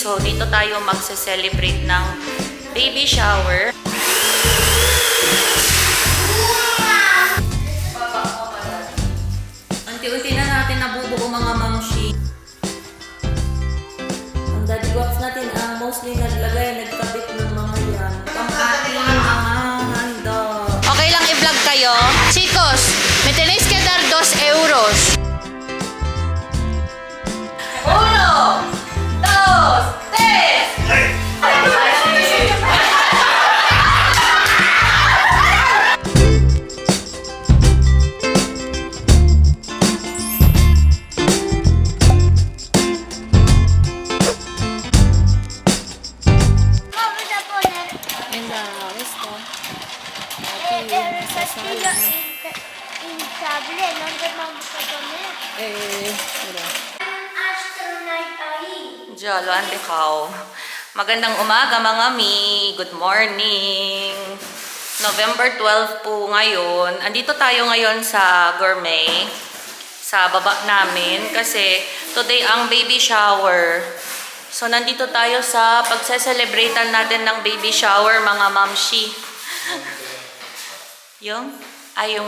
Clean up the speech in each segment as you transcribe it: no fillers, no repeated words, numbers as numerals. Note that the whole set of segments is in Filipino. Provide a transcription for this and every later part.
So, dito tayo magse-celebrate ng baby shower. Unti-unti na natin nabubuo mga mamshi. Ang daddy guaps natin ang mostly nagkabit ng mga yan. Ang ating mga handa. Okay lang i-vlog kayo? Chicos, me tenéis que dar 2 euros. 1, 2, 3. Inflable, ¿dónde vamos a poner? Mira. Astronaut ahí. Jolo, andikaw. Magandang umaga mga mi. Good morning. November 12 po ngayon. Andito tayo ngayon sa Gourmet. Sa baba namin. Kasi today ang baby shower. So nandito tayo sa pagse-celebratean natin ng baby shower mga mamshi. Yung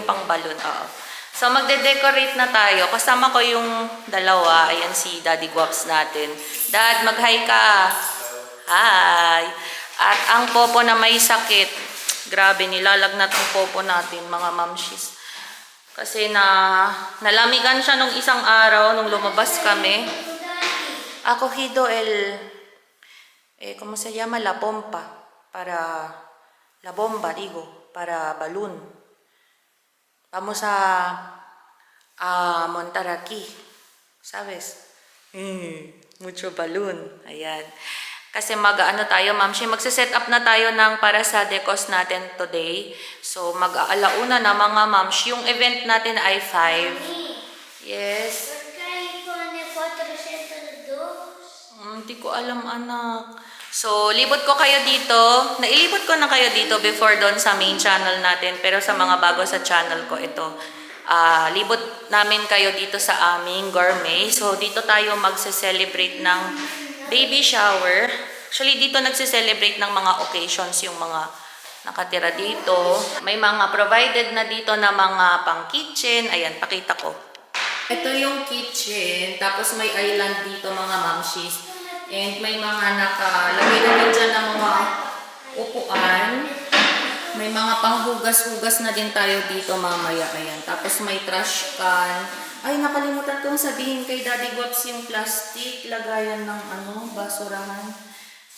pang-balloon. Oo. So, magde-decorate na tayo. Kasama ko yung dalawa. Ayan si Daddy Guaps natin. Dad, mag-hi ka. Hi. At ang popo na may sakit. Grabe, nilalagnat ang popo natin, mga mamshis. Kasi nalamigan siya nung isang araw, nung lumabas kami. Ako hido ¿cómo se llama? La pompa. La bomba, digo. Para balloon. Vamos a montar aquí. ¿Sabes? Mucho balloon. Ayan. Kasi tayo, mamshi. Magse-set up na tayo para sa decos natin today. So, mag-aalauna na mga mamshi. Yung event natin ay 5. Yes. ¿Por qué pone 402? Hindi ko alam, anak. So, libot ko kayo dito. Nailibot ko na kayo dito before doon sa main channel natin. Pero sa mga bago sa channel ko, ito. Libot namin kayo dito sa aming Gourmet. So, dito tayo magse-celebrate ng baby shower. Actually, dito nagse-celebrate ng mga occasions yung mga nakatira dito. May mga provided na dito na mga pang-kitchen. Ayan, pakita ko. Ito yung kitchen. Tapos may island dito mga mamshis. And may mga nakalagay na din dyan ng mga upuan. May mga panghugas-hugas na din tayo dito mamaya. Ayan. Tapos may trash can. Ay, nakalimutan kong sabihin kay Daddy Guaps yung plastic. Lagayan ng basurahan.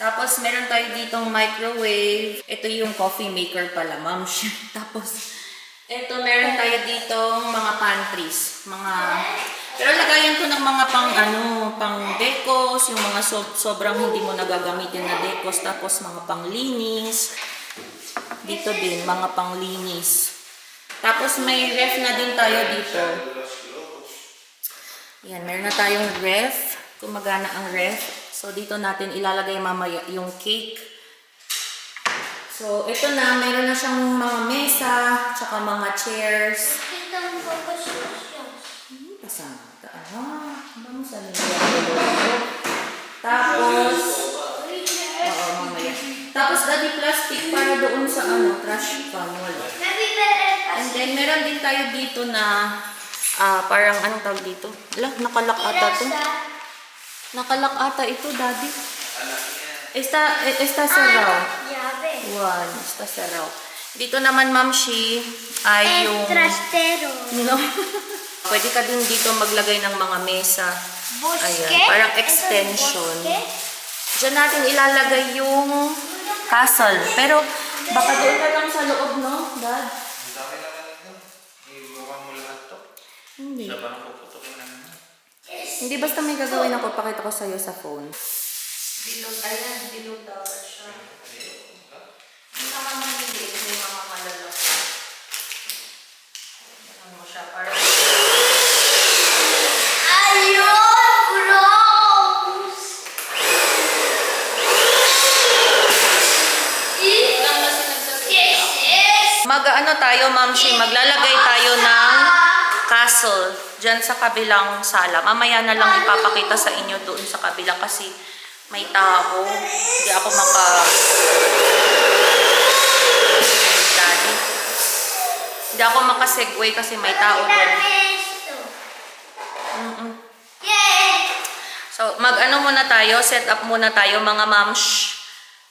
Tapos meron tayo ditong microwave. Ito yung coffee maker pala, ma'am. Tapos, ito meron tayo ditong mga pantries. Pero lagayan ko ng mga pang decos, yung mga sobrang hindi mo nagagamitin na decos, tapos mga panglinis. Dito din, mga panglinis. Tapos may ref na din tayo dito. Yan, meron na tayong ref. Gumagana ang ref. So dito natin ilalagay mamaya yung cake. So ito na, meron na siyang mga mesa, tsaka mga chairs. Ito ang pagkasusyon. Pasanta. Vamos a limpiar. Tapos, oo, mamaya. Tapos, daddy plastic para doon sa trash can. Wala. And then, meron din tayo dito na, parang, anong tawag dito? Ala, nakalak ata to. Nakalak ata ito, daddy. Está cerrado. One, está cerrado. Dito naman, mamshi, ay yung... Trastero. No. Pwede ka din dito maglagay ng mga mesa. Bosque? Ayan, parang extension. Diyan natin ilalagay yung castle. Pero baka doon ka lang sa loob, no, Dad? Ang dami naman ito. Ibukan mo lahat to. Hindi. Siya ba nang puputukin namin? Hindi, basta may gagawin ako. Pakita ko sa'yo sa phone. Bilog, ayan. Bilog dapat siya. Hindi ka mga hindi. May mga malalaki. Ayan mo siya. Parang... tayo, Mamshi, maglalagay tayo ng castle dyan sa kabilang sala. Mamaya na lang ipapakita sa inyo doon sa kabila kasi may tao. Hindi ako Daddy. Hindi ako makasegue kasi may tao doon. Mm-mm. So, mag-ano muna tayo, set up muna tayo mga moms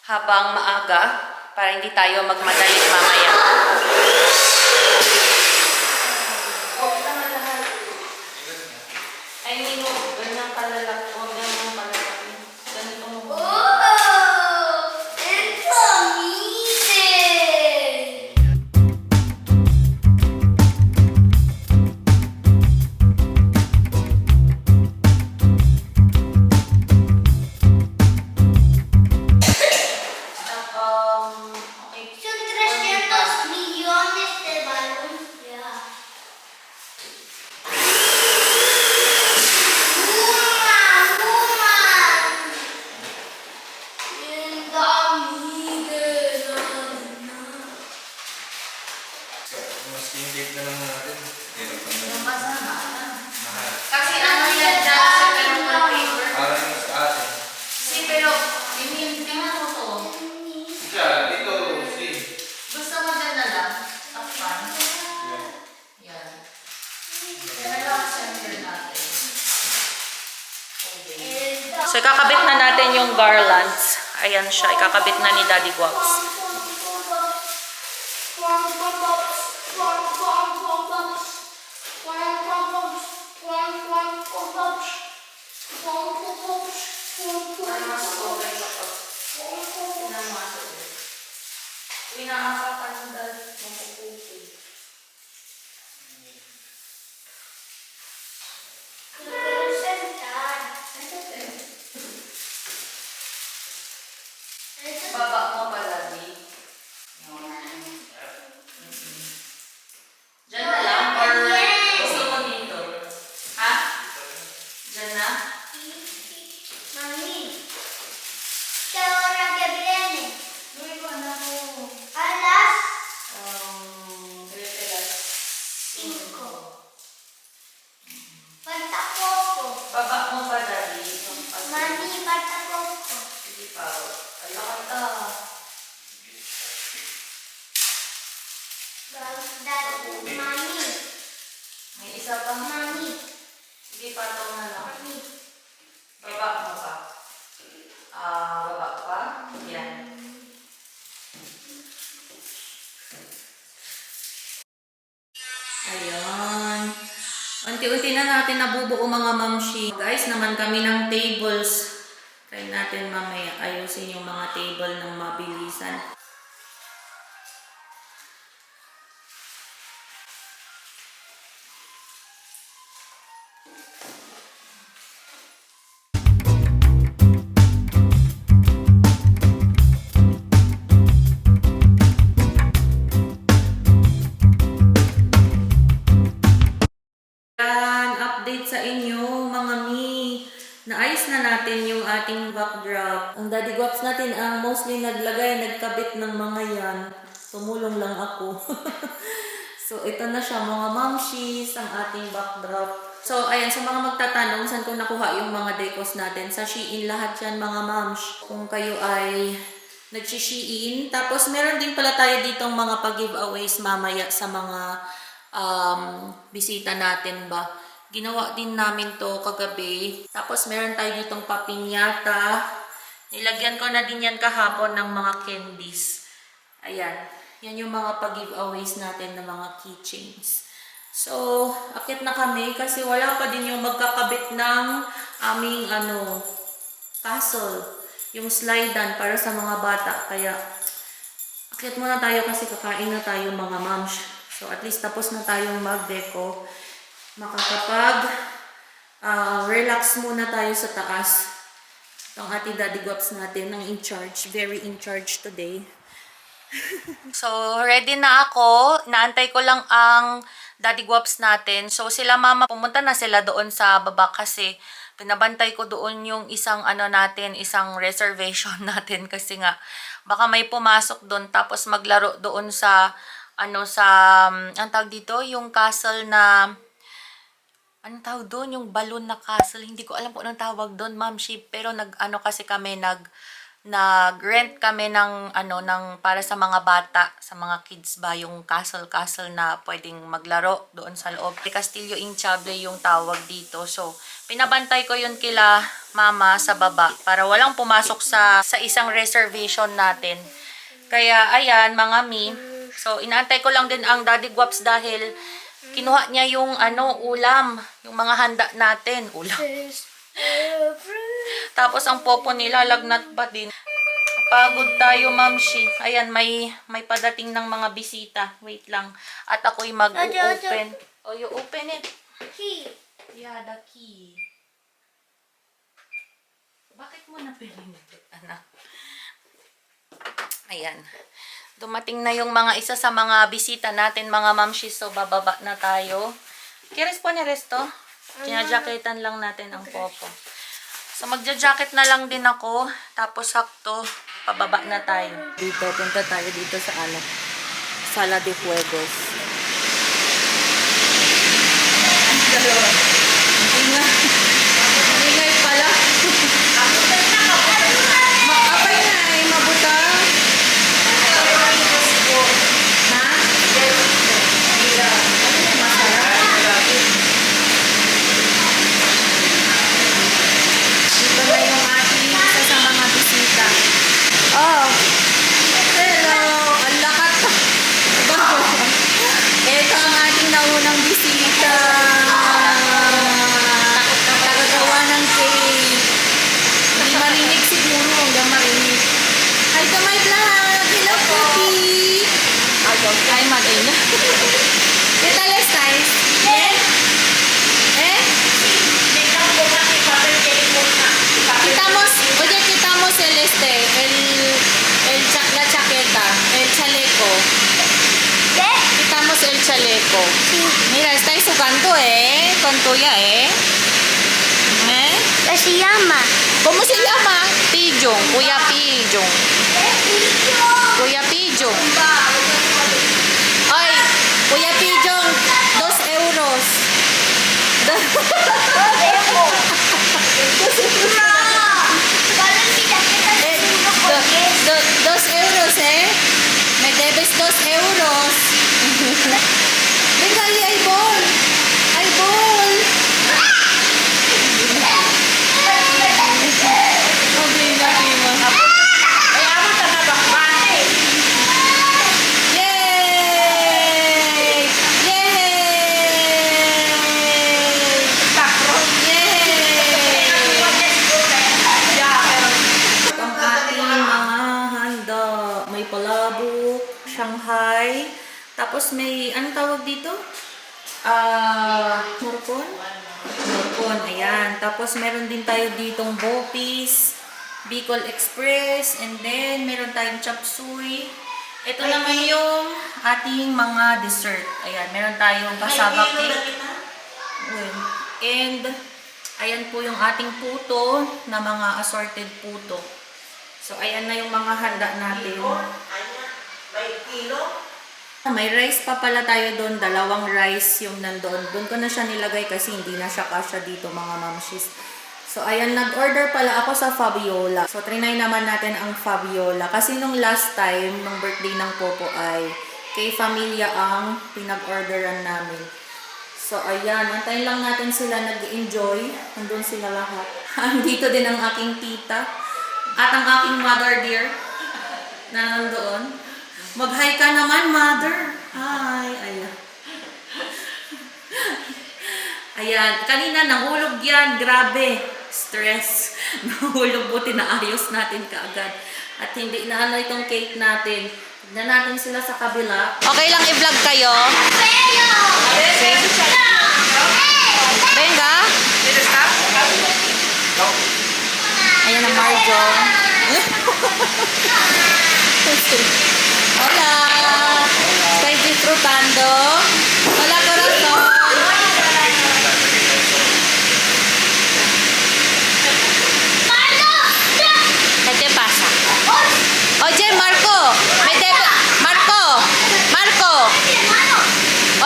habang maaga para hindi tayo magmadali mamaya. I mean, ganyan kalalak. Huwag ganyan kalalak. Ganito mo. Okay. Son 300 millones de balones. Mas tingin na lang natin. Hirap ang Yung kasama. mahal. Kasi ano yan dyan sa pero paper. Parang yung sa atin. Si pero, tingnan mo to. Siya, dito, si. Gusto mo dyan na lang? Takpan. Yan. Yan. Yan lang ang center natin. Okay. So, ikakabit na natin yung garlands. Ayan siya, ikakabit na ni Daddy Guaps. Pinaapakan ng dahil mapuputi. Baba mo pala, Di. Diyan na lang or gusto mo dito? Ha? Diyan na? Mami, ¿qué hora que viene? Luego na ko. A las 5. falta poco. Baba mo pa, Daddy. Mami, falta poco. Sige pa. Alakad ka. Mami, May isa pa. mami, Sige pa, ito na lang. mami. Baba mo pa. Baba pa. Yan. Ayan. Unti-unti na natin nabubuo mga mamshi. Guys, naman kami ng tables. Try natin mamaya ayusin yung mga table ng mabilisan. Yan, update sa inyo mga mi. Naayos na natin yung ating backdrop. Ang Daddy Guaps natin ang mostly nagkabit ng mga yan. Tumulong lang ako. So, ito na siya mga mamshis, ang ating backdrop. So, ayan, sa mga magtatanong, saan ko nakuha yung mga decos natin? Sa Shein lahat yan mga mams. Kung kayo ay nag-Shein. Tapos, meron din pala tayo ditong mga pag-giveaways mamaya sa mga bisita natin ba. Ginawa din namin to kagabi. Tapos meron tayo ditong papinyata. Nilagyan ko na din yan kahapon ng mga candies. Ayan. Yan yung mga pag-giveaways natin ng mga keychains. So, akit na kami kasi wala pa din yung magkakabit ng aming castle. Yung slidean para sa mga bata. Kaya, akit muna tayo kasi kakain na tayo mga moms. So, at least tapos na tayong mag-deco. Makakapag relax muna tayo sa taas. Ang ating Daddy Guaps natin, ang in charge. Very in charge today. So, ready na ako. Naantay ko lang ang Daddy Guaps natin. So, sila mama, pumunta na sila doon sa baba kasi pinabantay ko doon yung isang isang reservation natin kasi nga baka may pumasok doon tapos maglaro doon sa ang tawag dito, yung castle na anong tawag doon? Yung balloon na castle. Hindi ko alam po anong tawag doon, Ma'am Shi. Pero nag-ano kasi kami, nag-rent kami ng para sa mga bata, sa mga kids ba, yung castle na pwedeng maglaro doon sa loob. Castillo Hinchable yung tawag dito. So, pinabantay ko yun kila mama sa baba para walang pumasok sa isang reservation natin. Kaya, ayan, mga mi. So, inaantay ko lang din ang Daddy Guaps dahil kinuha niya yung ulam, yung mga handa natin. Ulam. Tapos ang popo nila lagnat pa din. Pagod tayo, Ma'am Shi. Ayan, may padating ng mga bisita. Wait lang. At ako'y mag-open. Oh, you open it. Key. Yeah, the key. Bakit mo na pinindot, anak? Ayan. Dumating na yung isa sa mga bisita natin, mga Ma'am Shi. So, bababa na tayo. Kiris po ni Resto. Kinajaketan lang natin ang popo. So, magja-jacket na lang din ako. Tapos, sakto, pababa na tayo. Dito, punta tayo dito sa Sala de Juegos. Ingay pala. Apay na ay mabuta. Ha? Dito na yung ating isa sa mga bisita. Oh. Hello. Ang lakat. Ito ang ating naunang bisita. Tagagawa ng cake. Hindi marinig siguro. Hanggang marinig. Hi to my vlog. Hello, Cookie. Ay, mag-in. ¿Qué tal estáis? ¿Bien? ¿Eh? Quitamos la chaqueta, el chaleco. ¿Qué? Quitamos el chaleco. Mira, estáis jugando, con tuya, ¿Eh? ¿Qué se llama? ¿Cómo se llama? Pijong, Kuya Pijong. Kuya Pijong. Ay, Kuya Pijong, 2 euros. Dos euros, Me debes 2 euros. Venga, ahí hay bol. Hay bol. Yay! Ang ating mga handa, may palabok, Shanghai, tapos may, anong tawag dito? Morcon? Morcon, ayan. Tapos meron din tayo ditong Bopis, Bicol Express, and then meron tayong chop suey. Ito naman yung ating mga dessert. Ayan, meron tayong cassava cake. And, ayan po yung ating puto na mga assorted puto. So, ayan na yung mga handa natin. May rice pa pala tayo doon. 2 rice yung nandoon. Doon ko na siya nilagay kasi hindi na siya kasya dito, mga mamshis. So, ayan, nag-order pala ako sa Fabiola. So, trinay naman natin ang Fabiola. Kasi nung last time, nung birthday ng Popo ay kay Familia ang pinag-orderan namin. So, ayan, antayin lang natin sila nag-enjoy. Nandun sila lahat. Dito din ang aking tita. At ang aking mother dear na nandoon. Mag-hi ka naman, mother. Hi. Ayan. Ayan. Kanina nahulog yan. Grabe. Stress. Nahulog, buti na ayos natin kaagad. At hindi na itong cake natin. Tignan natin sila sa kabila. Okay lang i-vlog kayo. Venga. Ayan ang Marjo. Hola. Estoy disfrutando. Hola, corazón. ¿Qué te pasa? Oye, Marco. Marco.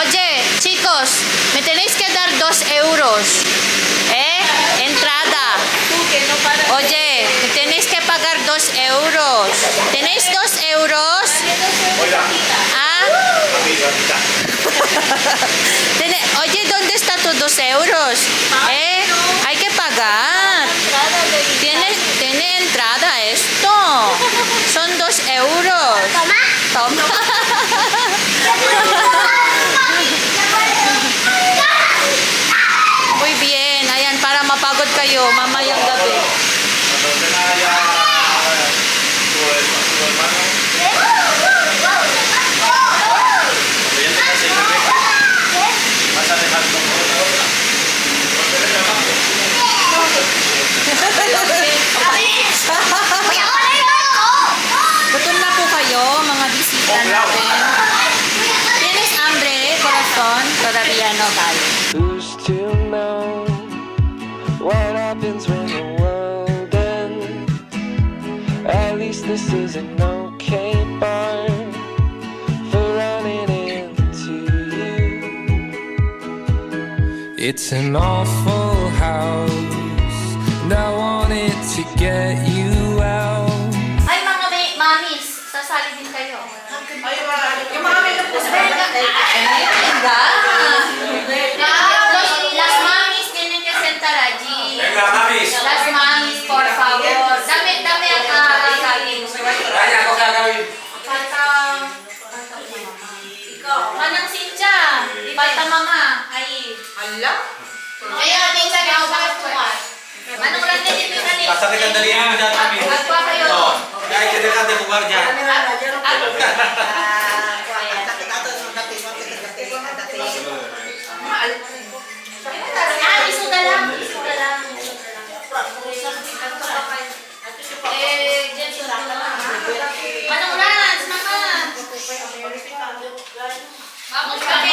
Oye, chicos, me tenéis que dar 2 euros. euros. ¿Tenés 2 euros? ¿Ah? Oye, ¿dónde está tus 2 euros? Hay que pagar. Tiene entrada esto. Son 2 euros. Toma. Muy bien. Ayan, para mapagod kayo mamayang gabi. Gutom na po kayo, mga bisita natin. ¿Tienes hambre, corazón? Todavía no, vale. Who's to know what happens when the world ends? At least this is an okay bar for running into you. It's an awful house, and I wanted to get you out. Ay, mga mamis, sasali din kayo. Yung mga may po sa Las mamis tienen que sentar allí. Venga, mamis. Las mamis, por favor. Dame acá, Gaby. Kaya ako gagawin. Falta... Manang Cynthia. Falta mama. Ahí. Hala? Kaya, din sa gawa, bakit pumas? Manong Randy, dito yung kanil. Pasakit ang dali mo dyan, mami. Agwa kayo. Oo. Kaya kita ka din bugar dyan. Isuda lang. Jensen naman. Manong Rans, mama. Vamos kami.